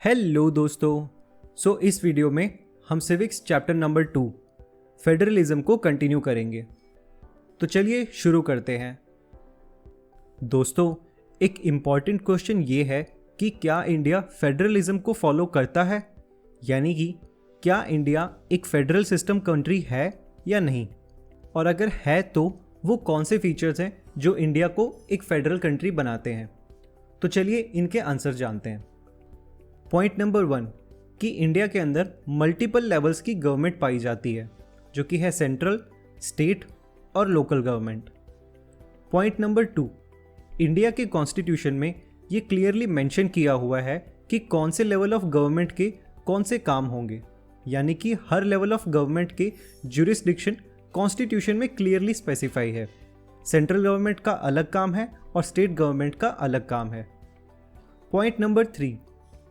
Hello दोस्तों। इस video में हम सिविक्स चैप्टर नंबर 2 फेडरलिज्म को कंटिन्यू करेंगे। तो चलिए शुरू करते हैं। दोस्तों, एक इम्पॉर्टेंट क्वेश्चन ये है कि क्या इंडिया फेडरलिज्म को फॉलो करता है, यानी कि क्या इंडिया एक फेडरल सिस्टम कंट्री है या नहीं, और अगर है तो वो कौन से फीचर्स हैं जो इंडिया को एक फेडरल कंट्री बनाते हैं। तो चलिए इनके आंसर जानते हैं। पॉइंट नंबर 1 कि इंडिया के अंदर मल्टीपल लेवल्स की गवर्नमेंट पाई जाती है, जो कि है सेंट्रल, स्टेट और local government. Point number 2, India के कॉन्स्टिट्यूशन में ये क्लियरली मेंशन किया हुआ है कि कौन से लेवल ऑफ गवर्नमेंट के कौन से काम होंगे, यानी कि हर लेवल ऑफ गवर्नमेंट के ज्यूरिसडिक्शन कॉन्स्टिट्यूशन में क्लियरली स्पेसिफाई है। सेंट्रल गवर्नमेंट का अलग काम है और स्टेट गवर्नमेंट का अलग काम है। पॉइंट नंबर 3,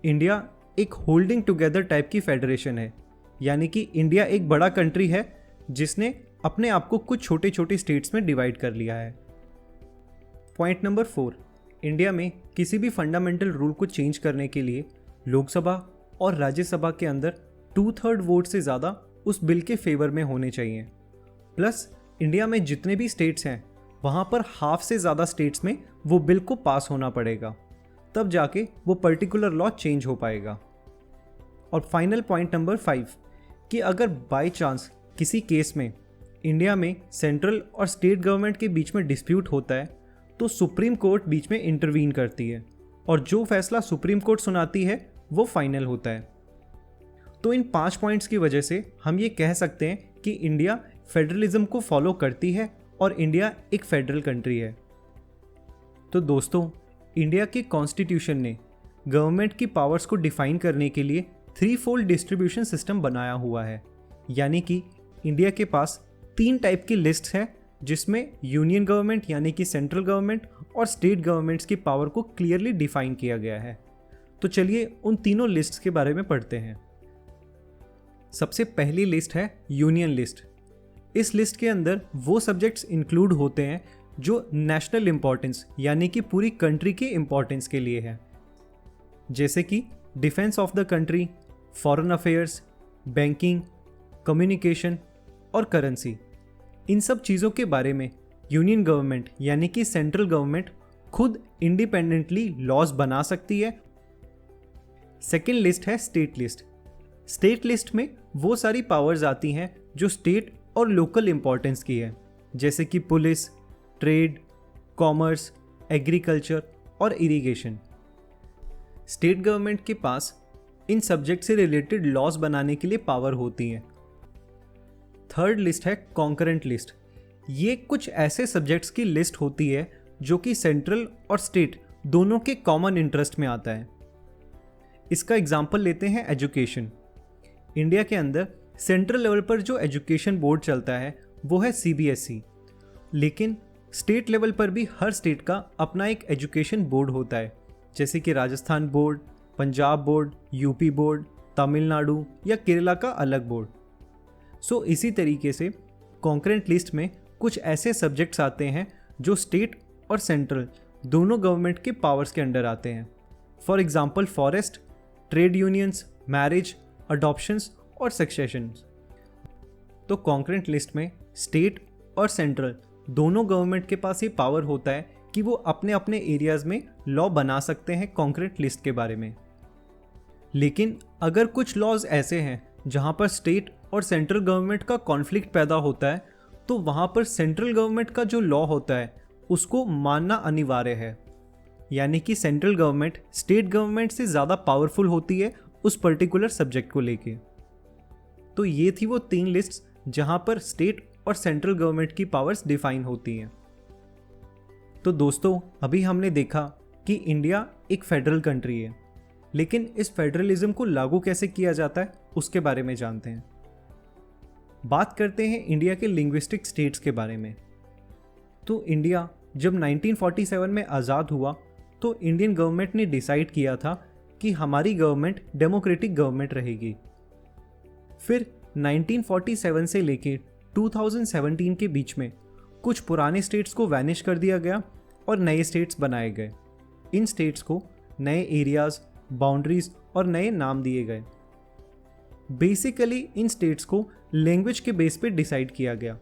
इंडिया एक होल्डिंग टुगेदर टाइप की फेडरेशन है, यानी कि इंडिया एक बड़ा कंट्री है जिसने अपने आप को कुछ छोटे छोटे स्टेट्स में डिवाइड कर लिया है। पॉइंट नंबर 4, इंडिया में किसी भी फंडामेंटल रूल को चेंज करने के लिए लोकसभा और राज्यसभा के अंदर 2/3 वोट से ज़्यादा उस बिल के फेवर में होने चाहिए। प्लस इंडिया में जितने भी स्टेट्स हैं वहाँ पर हाफ से ज़्यादा स्टेट्स में वो बिल को पास होना पड़ेगा, तब जाके वो पर्टिकुलर लॉ चेंज हो पाएगा। और फाइनल पॉइंट नंबर 5 कि अगर बाय चांस किसी केस में इंडिया में सेंट्रल और स्टेट गवर्नमेंट के बीच में डिस्प्यूट होता है तो सुप्रीम कोर्ट बीच में इंटरवीन करती है और जो फैसला सुप्रीम कोर्ट सुनाती है वो फाइनल होता है। तो इन 5 पॉइंट्स की वजह से हम ये कह सकते हैं कि इंडिया फेडरलिज्म को फॉलो करती है और इंडिया एक फेडरल कंट्री है। तो दोस्तों, इंडिया के कॉन्स्टिट्यूशन ने गवर्नमेंट की पावर्स को डिफाइन करने के लिए 3-fold डिस्ट्रीब्यूशन सिस्टम बनाया हुआ है, यानी कि इंडिया के पास 3 टाइप की लिस्ट्स हैं जिसमें यूनियन गवर्नमेंट यानी कि सेंट्रल गवर्नमेंट और स्टेट गवर्नमेंट्स की पावर को क्लियरली डिफाइन किया गया है। तो चलिए उन तीनों लिस्ट्स के बारे में पढ़ते हैं। सबसे पहली लिस्ट है यूनियन लिस्ट। इस लिस्ट के अंदर वो सब्जेक्ट्स इंक्लूड होते हैं जो नेशनल इंपॉर्टेंस यानी कि पूरी कंट्री के इंपॉर्टेंस के लिए है, जैसे कि defence of the country, foreign affairs, banking, communication और करेंसी। इन सब चीज़ों के बारे में यूनियन गवर्नमेंट यानी कि सेंट्रल गवर्नमेंट खुद इंडिपेंडेंटली लॉज बना सकती है। सेकेंड लिस्ट है स्टेट लिस्ट। स्टेट लिस्ट में वो सारी पावर्स आती हैं जो स्टेट और लोकल इंपॉर्टेंस की है, जैसे कि पुलिस, ट्रेड, कॉमर्स, एग्रीकल्चर और इरिगेशन। स्टेट गवर्नमेंट के पास इन सब्जेक्ट से रिलेटेड लॉज बनाने के लिए पावर होती है। थर्ड लिस्ट है कॉन्करेंट लिस्ट। ये कुछ ऐसे सब्जेक्ट्स की लिस्ट होती है जो कि सेंट्रल और स्टेट दोनों के कॉमन इंटरेस्ट में आता है। इसका एग्जाम्पल लेते हैं एजुकेशन। इंडिया के अंदर सेंट्रल लेवल पर जो एजुकेशन बोर्ड चलता है वो है CBSE, लेकिन स्टेट लेवल पर भी हर स्टेट का अपना एक एजुकेशन बोर्ड होता है, जैसे कि Rajasthan board, Punjab board, UP board, Tamil Nadu या केरला का अलग बोर्ड। इसी तरीके से कॉन्करेंट लिस्ट में कुछ ऐसे सब्जेक्ट्स आते हैं जो स्टेट और सेंट्रल दोनों गवर्नमेंट के पावर्स के अंडर आते हैं। For example forest, trade unions, marriage, adoptions और सक्सेशंस। तो कॉन्करेंट लिस्ट में स्टेट और सेंट्रल दोनों गवर्नमेंट के पास ये पावर होता है कि वो अपने अपने एरियाज़ में लॉ बना सकते हैं कॉन्करेंट लिस्ट के बारे में। लेकिन अगर कुछ लॉज ऐसे हैं जहाँ पर स्टेट और सेंट्रल गवर्नमेंट का कॉन्फ्लिक्ट पैदा होता है तो वहाँ पर सेंट्रल गवर्नमेंट का जो लॉ होता है उसको मानना अनिवार्य है, यानी कि सेंट्रल गवर्नमेंट स्टेट गवर्नमेंट से ज़्यादा पावरफुल होती है उस पर्टिकुलर सब्जेक्ट को लेके। तो ये थी वो 3 लिस्ट्स जहाँ पर स्टेट और सेंट्रल गवर्नमेंट की पावर्स डिफाइन होती हैं। तो दोस्तों, अभी हमने देखा कि इंडिया एक फेडरल कंट्री है, लेकिन इस फेडरलिज्म को लागू कैसे किया जाता है उसके बारे में जानते हैं। बात करते हैं इंडिया के लिंग्विस्टिक स्टेट्स के बारे में। तो इंडिया जब 1947 में आज़ाद हुआ तो इंडियन गवर्नमेंट ने डिसाइड किया था कि हमारी गवर्नमेंट डेमोक्रेटिक गवर्नमेंट रहेगी। फिर 1947 से लेके 2017 के बीच में कुछ पुराने स्टेट्स को वैनिश कर दिया गया और नए स्टेट्स बनाए गए। इन स्टेट्स को नए एरियाज़, बाउंड्रीज और नए नाम दिए गए। बेसिकली इन स्टेट्स को लैंग्वेज के बेस पे डिसाइड किया गया,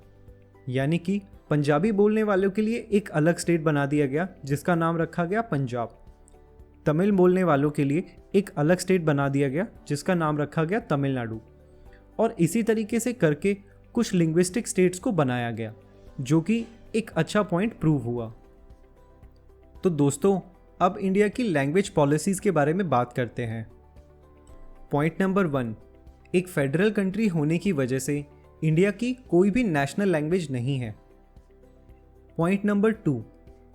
यानी कि पंजाबी बोलने वालों के लिए एक अलग स्टेट बना दिया गया जिसका नाम रखा गया पंजाब। तमिल बोलने वालों के लिए एक अलग स्टेट बना दिया गया जिसका नाम रखा गया तमिलनाडु। और इसी तरीके से करके कुछ लिंग्विस्टिक स्टेट्स को बनाया गया, जो कि एक अच्छा पॉइंट प्रूव हुआ। तो दोस्तों, अब इंडिया की लैंग्वेज पॉलिसीज के बारे में बात करते हैं। पॉइंट नंबर 1, एक फेडरल कंट्री होने की वजह से इंडिया की कोई भी नेशनल लैंग्वेज नहीं है। पॉइंट नंबर 2,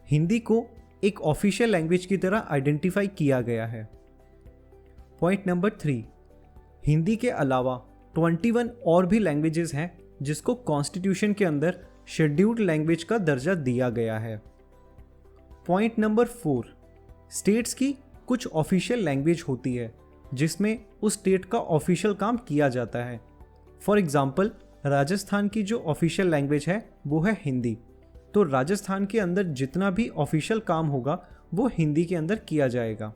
हिंदी को एक ऑफिशियल लैंग्वेज की तरह आइडेंटिफाई किया गया है। पॉइंट नंबर 3, हिंदी के अलावा 21 और भी लैंग्वेजेस हैं जिसको कॉन्स्टिट्यूशन के अंदर शेड्यूल्ड लैंग्वेज का दर्जा दिया गया है। पॉइंट नंबर 4, स्टेट्स की कुछ ऑफिशियल लैंग्वेज होती है जिसमें उस स्टेट का ऑफिशियल काम किया जाता है। फॉर एग्जाम्पल, राजस्थान की जो ऑफिशियल लैंग्वेज है वो है हिंदी, तो राजस्थान के अंदर जितना भी ऑफिशियल काम होगा वो हिंदी के अंदर किया जाएगा।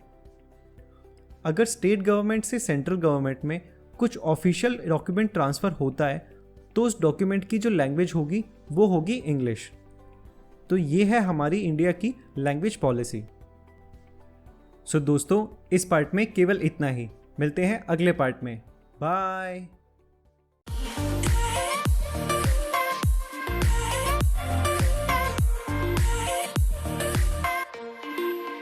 अगर स्टेट गवर्नमेंट से सेंट्रल गवर्नमेंट में कुछ ऑफिशियल डॉक्यूमेंट ट्रांसफ़र होता है तो उस डॉक्यूमेंट की जो लैंग्वेज होगी वो होगी इंग्लिश। तो ये है हमारी इंडिया की लैंग्वेज पॉलिसी। सो दोस्तों, इस पार्ट में केवल इतना ही। मिलते हैं अगले पार्ट में। बाय।